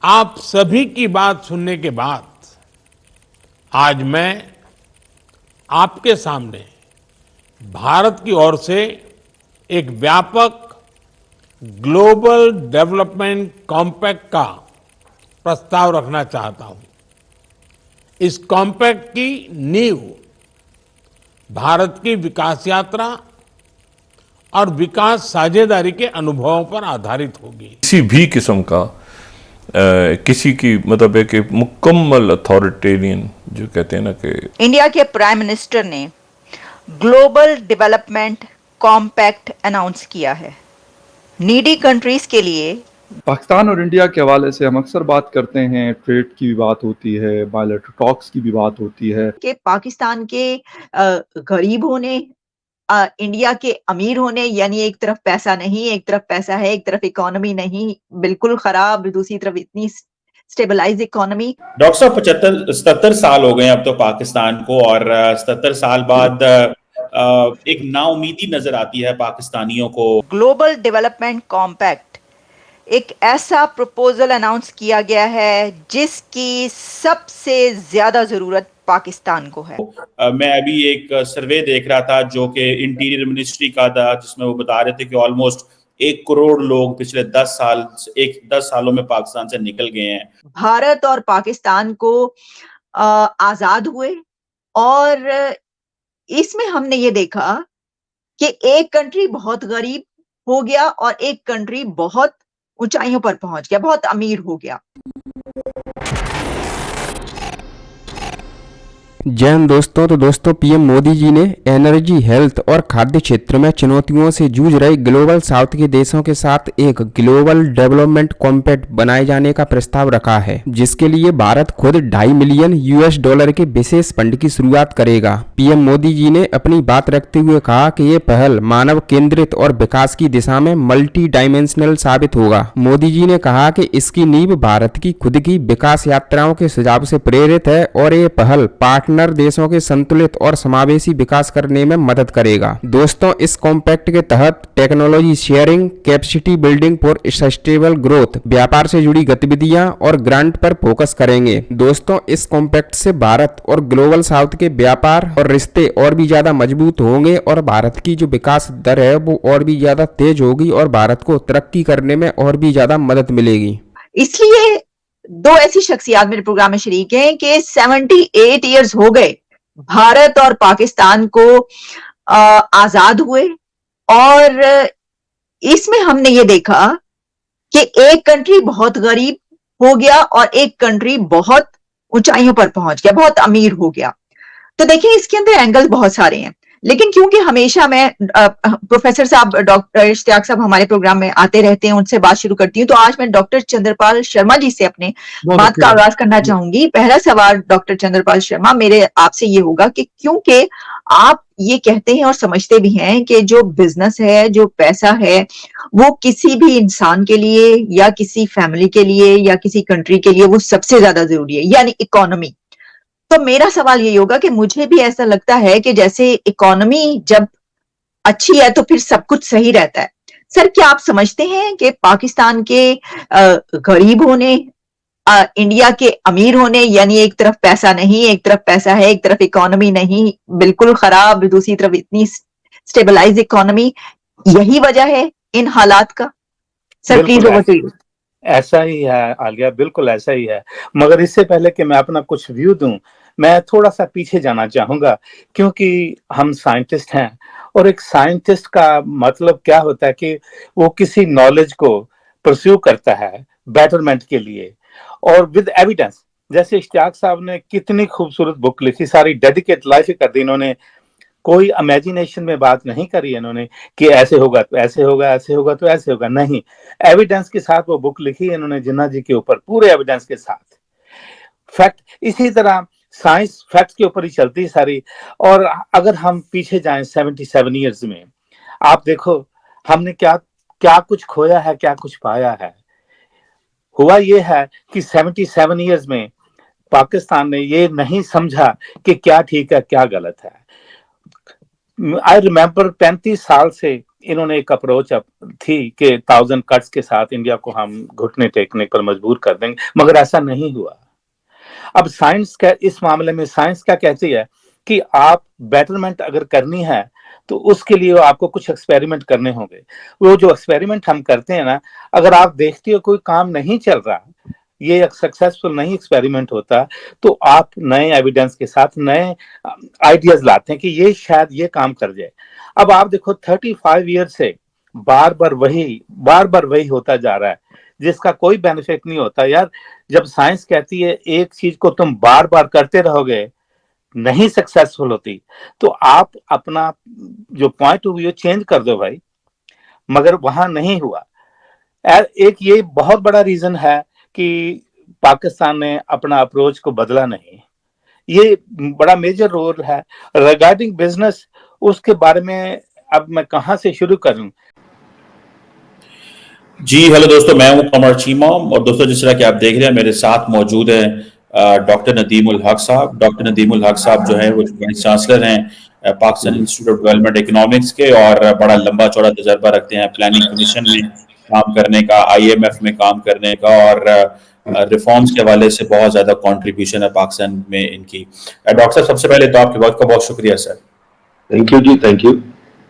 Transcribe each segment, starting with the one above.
आप सभी की बात सुनने के बाद आज मैं आपके सामने भारत की ओर से एक व्यापक ग्लोबल डेवलपमेंट कॉम्पैक्ट का प्रस्ताव रखना चाहता हूं। इस कॉम्पैक्ट की नींव भारत की विकास यात्रा और विकास साझेदारी के अनुभवों पर आधारित होगी। किसी भी किस्म का किसी की मतलब है कि मुकम्मल अथॉरिटेरियन जो कहते हैं ना कि इंडिया के प्राइम मिनिस्टर ने ग्लोबल डेवलपमेंट कॉम्पैक्ट अनाउंस किया है। नीडी कंट्रीज के लिए पाकिस्तान और इंडिया के हवाले से हम अक्सर बात करते हैं, ट्रेड की भी बात होती है, बायलैटरल टॉक्स की भी बात होती है। कि पाकिस्तान के गरीब होने, इंडिया के अमीर होने, यानी एक तरफ पैसा नहीं, एक तरफ पैसा है, एक तरफ इकोनॉमी नहीं, बिल्कुल खराब, दूसरी तरफ इतनी स्टेबलाइज इकोनॉमी। डॉक्टर साहब 77 साल हो गए अब तो पाकिस्तान को, और 77 साल बाद एक नाउमीदी नजर आती है पाकिस्तानियों को। ग्लोबल डेवलपमेंट कॉम्पैक्ट एक ऐसा प्रपोजल अनाउंस किया गया है जिसकी सबसे ज्यादा जरूरत पाकिस्तान को है। मैं अभी एक सर्वे देख रहा था जो कि इंटीरियर मिनिस्ट्री का था, जिसमें वो बता रहे थे कि ऑलमोस्ट 1 करोड़ लोग पिछले 10 सालों में पाकिस्तान से निकल गए हैं। भारत और पाकिस्तान को आजाद हुए, और इसमें हमने ये देखा कि एक कंट्री बहुत गरीब हो गया और एक कंट्री बहुत ऊंचाइयों पर पहुंच गया, बहुत अमीर हो गया। जय हिंद दोस्तों। तो दोस्तों, पीएम मोदी जी ने एनर्जी, हेल्थ और खाद्य क्षेत्र में चुनौतियों से जूझ रहे ग्लोबल साउथ के देशों के साथ एक ग्लोबल डेवलपमेंट कॉम्पैक्ट बनाए जाने का प्रस्ताव रखा है, जिसके लिए भारत खुद $2.5 मिलियन के विशेष फंड की शुरुआत करेगा। पीएम मोदी जी ने अपनी बात रखते हुए कहा कि ये पहल मानव केंद्रित और विकास की दिशा में मल्टी डायमेंशनल साबित होगा। मोदी जी ने कहा कि इसकी नींव भारत की खुद की विकास यात्राओं के सुझाव से प्रेरित है और ये पहल पार्टनर देशों के संतुलित और समावेशी विकास करने में मदद करेगा। दोस्तों, इस कॉम्पैक्ट के तहत technology sharing, capacity building for sustainable growth, व्यापार से जुड़ी गतिविधियां और ग्रांट पर फोकस करेंगे। दोस्तों, इस कॉम्पैक्ट से भारत और ग्लोबल साउथ के व्यापार और रिश्ते और भी ज्यादा मजबूत होंगे और भारत की जो विकास दर है वो और भी ज्यादा तेज होगी और भारत को तरक्की करने में और भी ज्यादा मदद मिलेगी। इसलिए दो ऐसी शख्सियात मेरे प्रोग्राम में शरीक हैं कि 78 इयर्स हो गए भारत और पाकिस्तान को आजाद हुए, और इसमें हमने ये देखा कि एक कंट्री बहुत गरीब हो गया और एक कंट्री बहुत ऊंचाइयों पर पहुंच गया, बहुत अमीर हो गया। तो देखिए, इसके अंदर एंगल बहुत सारे हैं, लेकिन क्योंकि हमेशा मैं प्रोफेसर साहब, डॉक्टर इश्तियाक साहब हमारे प्रोग्राम में आते रहते हैं, उनसे बात शुरू करती हूँ, तो आज मैं डॉक्टर चंद्रपाल शर्मा जी से अपने बात का आगाज करना चाहूंगी। पहला सवाल डॉक्टर चंद्रपाल शर्मा, मेरे आपसे ये होगा कि क्योंकि आप ये कहते हैं और समझते भी हैं कि जो बिजनेस है, जो पैसा है, वो किसी भी इंसान के लिए या किसी फैमिली के लिए या किसी कंट्री के लिए वो सबसे ज्यादा जरूरी है, यानी इकोनॉमी। तो मेरा सवाल यही होगा कि मुझे भी ऐसा लगता है कि जैसे इकोनॉमी जब अच्छी है तो फिर सब कुछ सही रहता है। सर, क्या आप समझते हैं कि पाकिस्तान के गरीब होने, इंडिया के अमीर होने, यानी एक तरफ पैसा नहीं, एक तरफ पैसा है, एक तरफ इकोनॉमी नहीं, बिल्कुल खराब, दूसरी तरफ इतनी स्टेबलाइज इकोनॉमी, यही वजह है इन हालात का? Sir please over to you. ऐसा ही है आलिया, बिल्कुल ऐसा ही है। मगर इससे पहले कि मैं अपना कुछ व्यू दूं, मैं थोड़ा सा पीछे जाना चाहूंगा, क्योंकि हम साइंटिस्ट हैं और एक साइंटिस्ट का मतलब क्या होता है कि वो किसी नॉलेज को परस्यू करता है बेटरमेंट के लिए और विद एविडेंस। जैसे इश्तियाक साहब ने कितनी खूबसूरत बुक लिखी, सारी डेडिकेट लाइफ कर दी इन्होंने, कोई इमेजिनेशन में बात नहीं करी इन्होंने कि ऐसे होगा तो ऐसे होगा, ऐसे होगा तो ऐसे होगा, नहीं, एविडेंस के साथ वो बुक लिखी है इन्होंने जिन्ना जी के ऊपर, पूरे एविडेंस के साथ, फैक्ट। इसी तरह साइंस फैक्ट्स के ऊपर ही चलती है सारी। और अगर हम पीछे जाएं 77 ईयर्स में, आप देखो हमने क्या क्या कुछ खोया है, क्या कुछ पाया है। हुआ ये है कि 77 ईयर्स में पाकिस्तान ने ये नहीं समझा कि क्या ठीक है क्या गलत है। आई रिमेम्बर 35 साल से इन्होंने एक अप्रोच थी कि 1000 कट्स के साथ इंडिया को हम घुटने टेकने पर मजबूर कर देंगे, मगर ऐसा नहीं हुआ। अब साइंस क्या, इस मामले में साइंस क्या कहती है कि आप बेटरमेंट अगर करनी है तो उसके लिए आपको कुछ एक्सपेरिमेंट करने होंगे। वो जो एक्सपेरिमेंट हम करते हैं ना, अगर आप देखते हो कोई काम नहीं चल रहा, ये एक सक्सेसफुल नहीं एक्सपेरिमेंट होता, तो आप नए एविडेंस के साथ नए आइडियाज लाते हैं कि ये शायद ये काम कर जाए। अब आप देखो 35 ईयर से बार बार वही होता जा रहा है, जिसका कोई बेनिफिट नहीं होता यार। जब साइंस कहती है एक चीज को तुम बार बार करते रहोगे, नहीं सक्सेसफुल होती, तो आप अपना जो पॉइंट ऑफ व्यू चेंज कर दो भाई, मगर वहां नहीं हुआ। एक ये बहुत बड़ा रीजन है कि पाकिस्तान ने अपना अप्रोच को बदला नहीं, ये बड़ा मेजर रोल है। रिगार्डिंग बिजनेस, उसके बारे में अब मैं कहां से शुरू करूं? जी हेलो दोस्तों, मैं हूं कमर चीमा और दोस्तों जिस तरह कि आप देख रहे हैं मेरे साथ मौजूद है डॉक्टर नदीमुल हक साहब। डॉक्टर नदीमुल हक साहब जो है वो वाइस चांसलर हैं Pakistan institute of development economics के और बड़ा लंबा चौड़ा तजर्बा रखते हैं प्लानिंग कमीशन में काम करने का, IMF में काम करने का और रिफॉर्म्स के हवाले से बहुत ज्यादा कंट्रीब्यूशन है पाकिस्तान में इनकी। डॉक्टर साहब सबसे पहले तो आपके वक्त का बहुत शुक्रिया सर। थैंक यू जी, थैंक यू।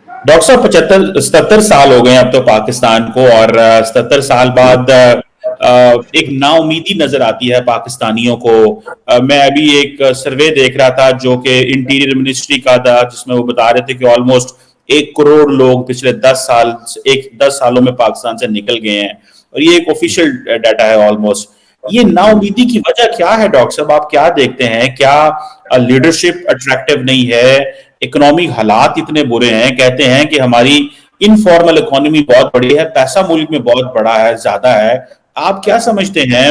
डॉक्टर साहब 77 साल हो गए अब तो पाकिस्तान को और 77 साल बाद एक नाउमीदी नजर आती है पाकिस्तानियों को। मैं अभी एक सर्वे देख रहा था जो कि इंटीरियर मिनिस्ट्री का था, जिसमें वो बता रहे थे कि ऑलमोस्ट 1 करोड़ लोग पिछले 10 सालों में पाकिस्तान से निकल गए हैं और ये एक ऑफिशियल डाटा है ऑलमोस्ट। ये नाउमीदी की वजह क्या है डॉक्टर साहब, आप क्या देखते हैं? क्या लीडरशिप अट्रैक्टिव नहीं है? इकोनॉमिक हालात इतने बुरे हैं, कहते हैं कि हमारी इनफॉर्मल इकोनॉमी बहुत बड़ी है, पैसा मुल्क में बहुत बड़ा है, ज्यादा है। आप क्या समझते हैं?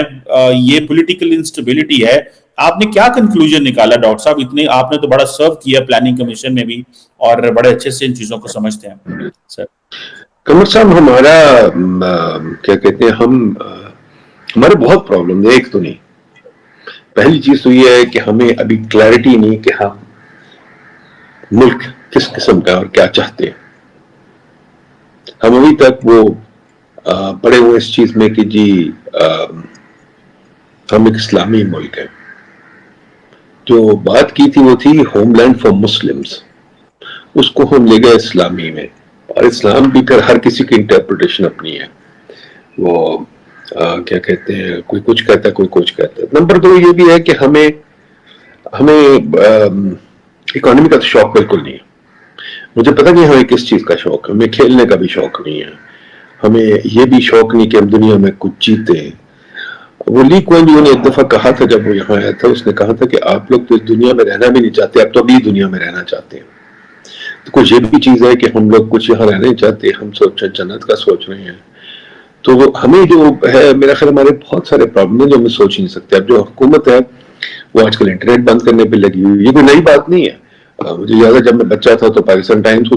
ये पॉलिटिकल इंस्टेबिलिटी है, आपने क्या कंक्लूजन निकाला डॉक्टर साहब? इतने आपने तो बड़ा सर्व किया प्लानिंग कमीशन में भी और बड़े अच्छे से इन चीजों को समझते हैं सर। कमर साहब, हमारा क्या कहते हैं, हमारे बहुत प्रॉब्लम है, एक तो नहीं। पहली चीज तो ये है कि हमें अभी क्लैरिटी नहीं कि हम मुल्क किस किस्म का और क्या चाहते हैं। हम अभी तक वो पड़े हुए इस चीज में कि जी हम एक इस्लामी मुल्क है। जो बात की थी वो थी होमलैंड फॉर मुस्लिम्स, उसको हम ले गए इस्लामी में, और इस्लाम भी कर हर किसी की इंटरप्रिटेशन अपनी है। वो क्या कहते हैं, कोई कुछ कहता है, कोई कुछ कहता है। नंबर 2 ये भी है कि हमें इकोनॉमी का तो शौक बिल्कुल नहीं है। मुझे पता नहीं हमें किस चीज का शौक है, हमें खेलने का भी शौक नहीं है, हमें ये भी शौक नहीं कि हम दुनिया में कुछ जीते। वो ली कुआन यूं ने एक दफा कहा था जब वो यहाँ आया था, उसने कहा था कि आप लोग तो इस दुनिया में रहना भी नहीं चाहते, आप तो अभी दुनिया में रहना चाहते हैं। तो कुछ ये भी चीज है कि हम लोग कुछ यहाँ रहना नहीं चाहते, हम सोच जन्नत का सोच रहे हैं। तो हमें जो है, मेरा ख्याल हमारे बहुत सारे प्रॉब्लम है जो हम सोच नहीं सकते। अब जो हुकूमत है वो आजकल इंटरनेट बंद करने पे लगी हुई, ये कोई नई बात नहीं है। मुझे याद है जब मैं बच्चा था तो पाकिस्तान टाइम्स को